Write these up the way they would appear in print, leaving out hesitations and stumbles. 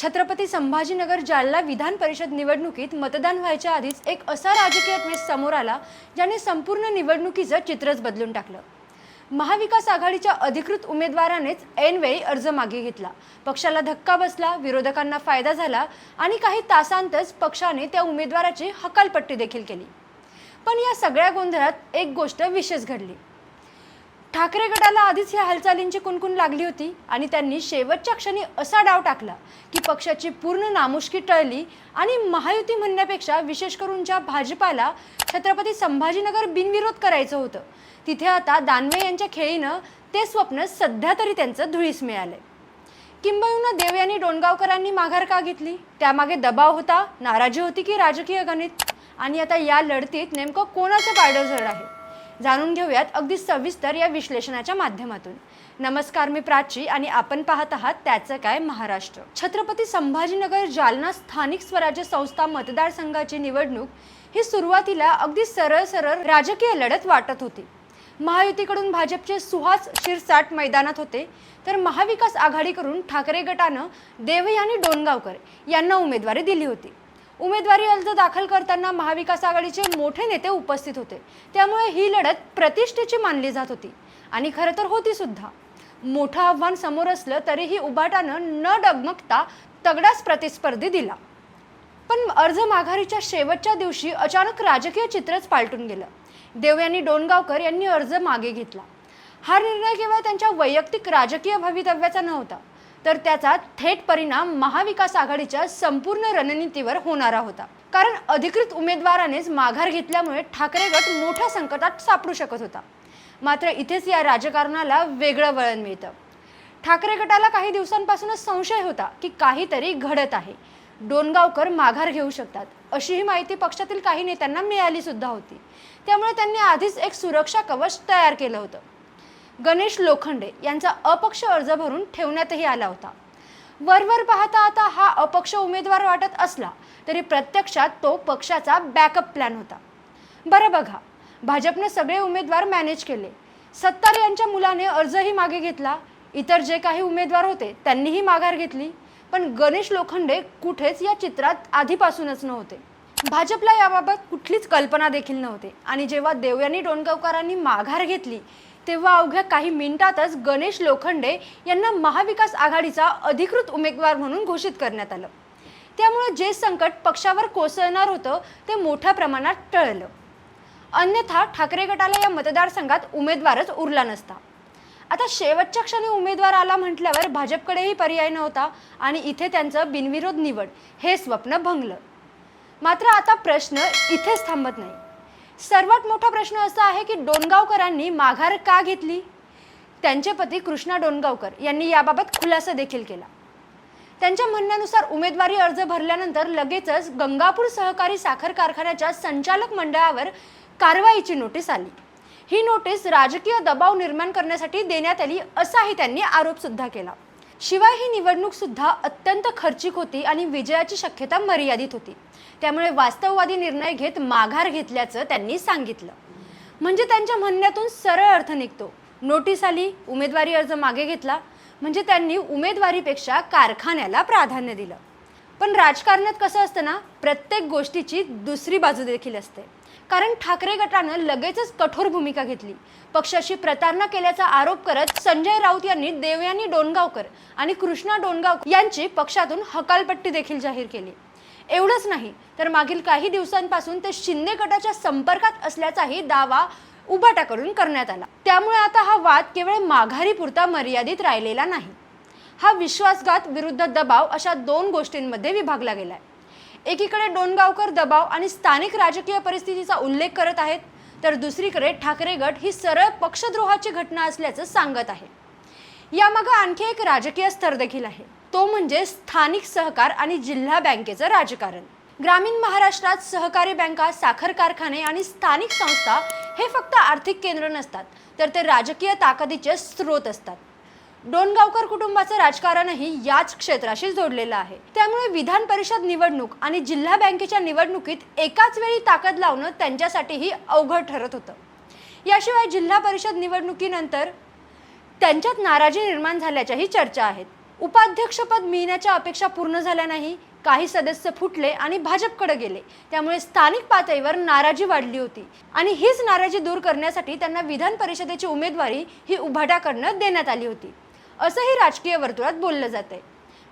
छत्रपती संभाजीनगर जालना विधान परिषद निवडणुकीत मतदान व्हायच्या आधीच एक असा राजकीय ट्विस्ट समोर आला ज्याने संपूर्ण निवडणुकीचं चित्रच बदलून टाकलं। महाविकास आघाडीच्या अधिकृत उमेदवारानेच ऐनवेळी अर्ज मागे घेतला। पक्षाला धक्का बसला, विरोधकांना फायदा झाला आणि काही तासांतच पक्षाने त्या उमेदवाराची हकालपट्टी देखील केली। पण या सगळ्या गोंधळात एक गोष्ट विशेष घडली। ठाकरे गटाला आधीच या हालचालींची कुणकुण लागली होती आणि त्यांनी शेवटच्या क्षणी असा डाव टाकला की पक्षाची पूर्ण नामुष्की टळली आणि महायुती म्हणण्यापेक्षा विशेष करून ज्या भाजपाला छत्रपती संभाजीनगर बिनविरोध करायचं होतं तिथे आता दानवे यांच्या खेळीनं ते स्वप्न सध्या तरी त्यांचं धुळीस मिळालंय। किंबहुना देव यांनी डोणगावकरांनी माघार का घेतली, त्यामागे दबाव होता, नाराजी होती की राजकीय गणित? आणि आता या लढतीत नेमकं कोणाचं पारडं जड आहे जाणून घेऊयात अगदी सविस्तर या विश्लेषणाच्या माध्यमातून। नमस्कार, मी प्राची आणि आपण पाहत आहात त्याचं काय महाराष्ट्र। छत्रपती संभाजीनगर जालना स्थानिक स्वराज्य संस्था मतदारसंघाची निवडणूक ही सुरुवातीला अगदी सरळ राजकीय लढत वाटत होती। महायुतीकडून भाजपचे सुहास शिरसाट मैदानात होते, तर महाविकास आघाडीकडून ठाकरे गटानं देव यांनी डोणगावकर यांना उमेदवारी दिली होती। उमेदवारी अर्ज दाखल करताना महाविकास आघाडीचे मोठे नेते उपस्थित होते, त्यामुळे ही लढत प्रतिष्ठेची मानली जात होती आणि खरं तर होती सुद्धा। मोठं आव्हान समोर असलं तरीही उभाटानं न डगमगता तगडाच प्रतिस्पर्धी दिला। पण अर्ज माघारीच्या शेवटच्या दिवशी अचानक राजकीय चित्रच पालटून गेलं। देव यांनी डोणगावकर यांनी अर्ज मागे घेतला। हा निर्णय केवळ त्यांच्या वैयक्तिक राजकीय भवितव्याचा नव्हता, तर त्याचा थेट परिणाम महाविकास आघाडीच्या संपूर्ण रणनीतीवर होणारा होता। कारण अधिकृत उमेदवारानेच माघार घेतल्यामुळे ठाकरे गट मोठ्या संकटात सापडू शकत होता। मात्र इथेच या राजकारणाला वेगळं वळण मिळतं। ठाकरे गटाला काही दिवसांपासूनच संशय होता की काहीतरी घडत आहे, डोणगावकर माघार घेऊ शकतात अशी ही माहिती पक्षातील काही नेत्यांना मिळाली सुद्धा होती। त्यामुळे त्यांनी आधीच एक सुरक्षा कवच तयार केलं होतं। गणेश लोखंडे यांचा अपक्ष अर्ज भरून ठेवण्यातही आला होता। वरवर पाहता आता हा अपक्ष उमेदवार वाटत असला तरी प्रत्यक्षात तो पक्षाचा बॅकअप प्लॅन होता। बरं बघा, भाजपने सगळे उमेदवार मॅनेज केले, सत्तार यांच्या मुलाने अर्जही मागे घेतला, इतर जे काही उमेदवार होते त्यांनीही माघार घेतली, पण गणेश लोखंडे कुठेच या चित्रात आधीपासूनच नव्हते। भाजपला याबाबत कुठलीच कल्पना देखील नव्हती आणि जेव्हा देव यांनी डोणगावकरांनी माघार घेतली तेव्हा अवघ्या काही मिनिटातच गणेश लोखंडे यांना महाविकास आघाडीचा अधिकृत उमेदवार म्हणून घोषित करण्यात आलं। त्यामुळे जे संकट पक्षावर कोसळणार होतं ते मोठ्या प्रमाणात टळलं। अन्यथा ठाकरे गटाला या मतदारसंघात उमेदवारच उरला नसता। आता शेवटच्या क्षणी उमेदवार आला म्हटल्यावर भाजपकडेही पर्याय नव्हता आणि इथे त्यांचं बिनविरोध निवड हे स्वप्न भंगलं। मात्र आता प्रश्न इथेच थांबत नाही। सर्वात मोठा प्रश्न असा आहे की डोणगावकरांनी माघार का घेतली? त्यांचे पती कृष्णा डोणगावकर यांनी याबाबत खुलासा देखील केला। त्यांच्या म्हणण्यानुसार उमेदवारी अर्ज भरल्यानंतर लगेचच गंगापूर सहकारी साखर कारखान्याच्या संचालक मंडळावर कारवाईची नोटीस आली। ही नोटीस राजकीय दबाव निर्माण करण्यासाठी देण्यात आली असाही त्यांनी आरोप सुद्धा केला। शिवाय ही निवडणूक सुद्धा अत्यंत खर्चिक होती आणि विजयाची शक्यता मर्यादित होती, त्यामुळे वास्तववादी निर्णय घेत माघार घेतल्याचं त्यांनी सांगितलं। म्हणजे त्यांच्या म्हणण्यातून सरळ अर्थ निघतो, नोटीस आली, उमेदवारी अर्ज मागे घेतला, म्हणजे त्यांनी उमेदवारीपेक्षा कारखान्याला प्राधान्य दिलं। पण राजकारणात कसं असतं ना, प्रत्येक गोष्टीची दुसरी बाजू देखील असते। कारण ठाकरे गटानं लगेचच कठोर भूमिका घेतली। पक्षाशी प्रतारणा केल्याचा आरोप करत संजय राऊत यांनी देव यांनी डोणगावकर आणि कृष्णा डोणगावकर यांची पक्षातून हकालपट्टी देखील जाहीर केली। एवढंच नाही तर मागील काही दिवसांपासून ते शिंदे गटाच्या संपर्कात असल्याचाही दावा उभाटाकडून करण्यात आला। त्यामुळे आता हा वाद केवळ माघारीपुरता मर्यादित राहिलेला नाही, हा विश्वासघात विरुद्ध दबाव अशा दोन गोष्टींमध्ये विभागला गेलाय। एकीकडे डोणगावकर दबाव आणि स्थानिक राजकीय परिस्थितीचा उल्लेख करत आहेत, तर दुसरीकडे ठाकरे गट ही सरळ पक्षद्रोहाची घटना असल्याचं सांगत आहे। यामागे आणखी एक राजकीय स्तर देखील आहे, तो म्हणजे स्थानिक सहकार आणि जिल्हा बँकेचं राजकारण। ग्रामीण महाराष्ट्रात सहकारी बँका, साखर कारखाने आणि स्थानिक संस्था हे फक्त आर्थिक केंद्र नसतात, तर ते राजकीय ताकदीचे स्रोत असतात। डोणगावकर कुटुंबाचं राजकारणही याच क्षेत्राशी जोडलेलं आहे। त्यामुळे विधान परिषद निवडणूक आणि जिल्हा बँकेच्या निवडणुकीत एकाच वेळी ताकद लावणं त्यांच्यासाठीही अवघड ठरत होतं। याशिवाय जिल्हा परिषद निवडणुकीनंतर त्यांच्यात नाराजी निर्माण झाल्याच्याही चर्चा आहेत। उपाध्यक्षपद मिळण्याच्या अपेक्षा पूर्ण झाल्या नाही, काही सदस्य फुटले आणि भाजपकडे गेले, त्यामुळे स्थानिक पातळीवर नाराजी वाढली होती आणि हीच नाराजी दूर करण्यासाठी त्यांना विधान परिषदेची उमेदवारी ही उभाटाकडनं देण्यात आली होती, असंही राजकीय वर्तुळात बोललं जातंय.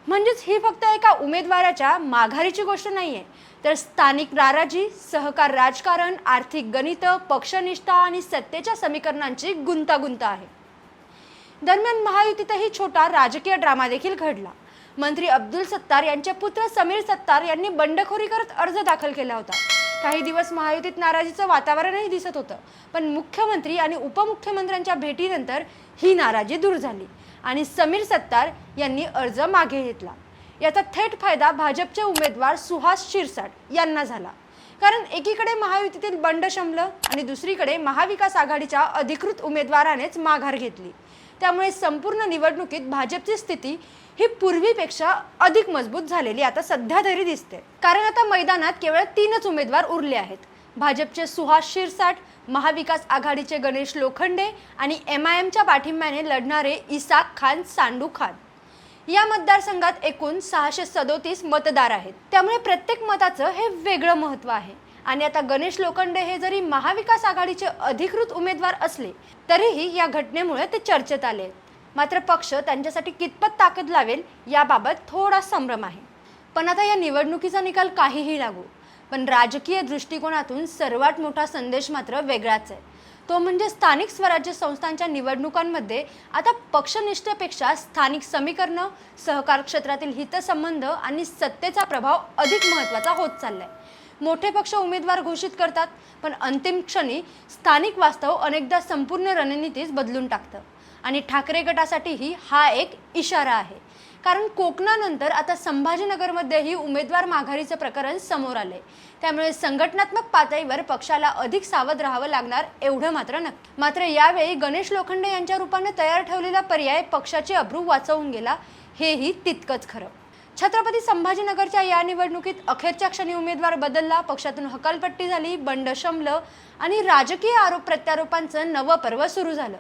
म्हणजेच ही फक्त एका उमेदवाराच्या माघारीची गोष्ट नाहीये, तर स्थानिक नाराजी, सहकार राजकारण, आर्थिक गणित, पक्षनिष्ठा आणि सत्तेच्या समीकरणांची गुंतागुंत आहे. दरम्यान महायुतीतही छोटा राजकीय ड्रामा देखील घडला. मंत्री अब्दुल सत्तार यांचे पुत्र समीर सत्तार यांनी बंडखोरी करत अर्ज दाखल केला होता. काही दिवस महायुतीत नाराजीचं वातावरणही दिसत होतं, पण मुख्यमंत्री आणि उपमुख्यमंत्र्यांच्या भेटीनंतर ही नाराजी दूर झाली आणि समीर सत्तार यांनी अर्ज मागे घेतला. याचा थेट फायदा भाजपचे उमेदवार सुहास शिरसाट यांना झाला, कारण एकीकडे महायुतीतील बंड शमलं आणि दुसरीकडे महाविकास आघाडीच्या अधिकृत उमेदवारानेच माघार घेतली. त्यामुळे संपूर्ण निवडणुकीत भाजपची स्थिती ही पूर्वीपेक्षा अधिक मजबूत झालेली आता सध्या तरी दिसते, कारण आता मैदानात केवळ 3च उमेदवार उरले आहेत. भाजपचे सुहास शिरसाट, महाविकास आघाडीचे गणेश लोखंडे आणि MIMच्या पाठिंब्याने लढणारे इसाक खान सांडू खान. या मतदारसंघात एकूण 637 मतदार आहेत, त्यामुळे प्रत्येक मताचं हे वेगळं महत्त्व आहे. आणि आता गणेश लोखंडे हे जरी महाविकास आघाडीचे अधिकृत उमेदवार असले तरीही या घटनेमुळे ते चर्चेत आले. मात्र पक्ष त्यांच्यासाठी कितपत ताकद लावेल याबाबत थोडा संभ्रम आहे. पण आता या निवडणुकीचा निकाल काहीही लागो, पण राजकीय दृष्टिकोनातून सर्वात मोठा संदेश मात्र वेगळाच आहे. तो म्हणजे स्थानिक स्वराज्य संस्थांच्या निवडणुकांमध्ये आता पक्षनिष्ठेपेक्षा स्थानिक समीकरणं, सहकार क्षेत्रातील हितसंबंध आणि सत्तेचा प्रभाव अधिक महत्त्वाचा होत चाललाय. मोठे पक्ष उमेदवार घोषित करतात, पण अंतिम क्षणी स्थानिक वास्तव अनेकदा संपूर्ण रणनीतीच बदलून टाकतं. आणि ठाकरे गटासाठीही हा एक इशारा आहे, कारण कोकणानंतर आता संभाजीनगरमध्येही उमेदवार माघारीचं प्रकरण समोर आलंय. त्यामुळे संघटनात्मक पातळीवर पक्षाला अधिक सावध राहावं लागणार एवढं मात्र नक्की. मात्र यावेळी गणेश लोखंडे यांच्या रूपाने तयार ठेवलेला पर्याय पक्षाची अब्रू वाचवून गेला, हेही तितकंच खरं. छत्रपती संभाजीनगरच्या या निवडणुकीत अखेरच्या क्षणी उमेदवार बदलला, पक्षातून हकालपट्टी झाली, बंड शमलं आणि राजकीय आरोप प्रत्यारोपांचं नवं पर्व सुरू झालं.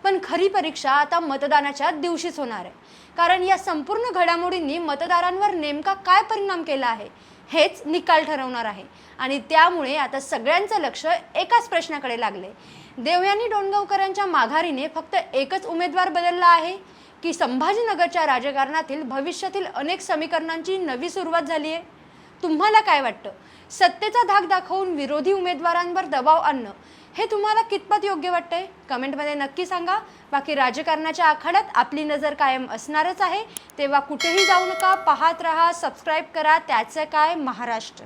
पण खरी परीक्षा आता मतदानाच्या दिवशीच होणार आहे, कारण या संपूर्ण घडामोडींनी मतदारांवर नेमका काय परिणाम केला आहे हेच निकाल ठरवणार आहे. आणि त्यामुळे आता सगळ्यांचं लक्ष एकाच प्रश्नाकडे लागले, देवयानी डोणगावकरांच्या माघारीने फक्त एकच उमेदवार बदलला आहे की संभाजीनगरच्या राजकारणातील भविष्यातील अनेक समीकरणांची नवी सुरुवात झाली आहे? तुम्हाला काय वाटतं? सत्तेचा धाक दाखवून विरोधी उमेदवारांवर दबाव आणणं हे तुम्हाला कितपत योग्य वाटतंय? कमेंटमध्ये नक्की सांगा. बाकी राजकारणाच्या आखाड्यात आपली नजर कायम असणारच आहे, तेव्हा कुठेही जाऊ नका, पाहत राहा, सबस्क्राईब करा. त्याचं काय महाराष्ट्र.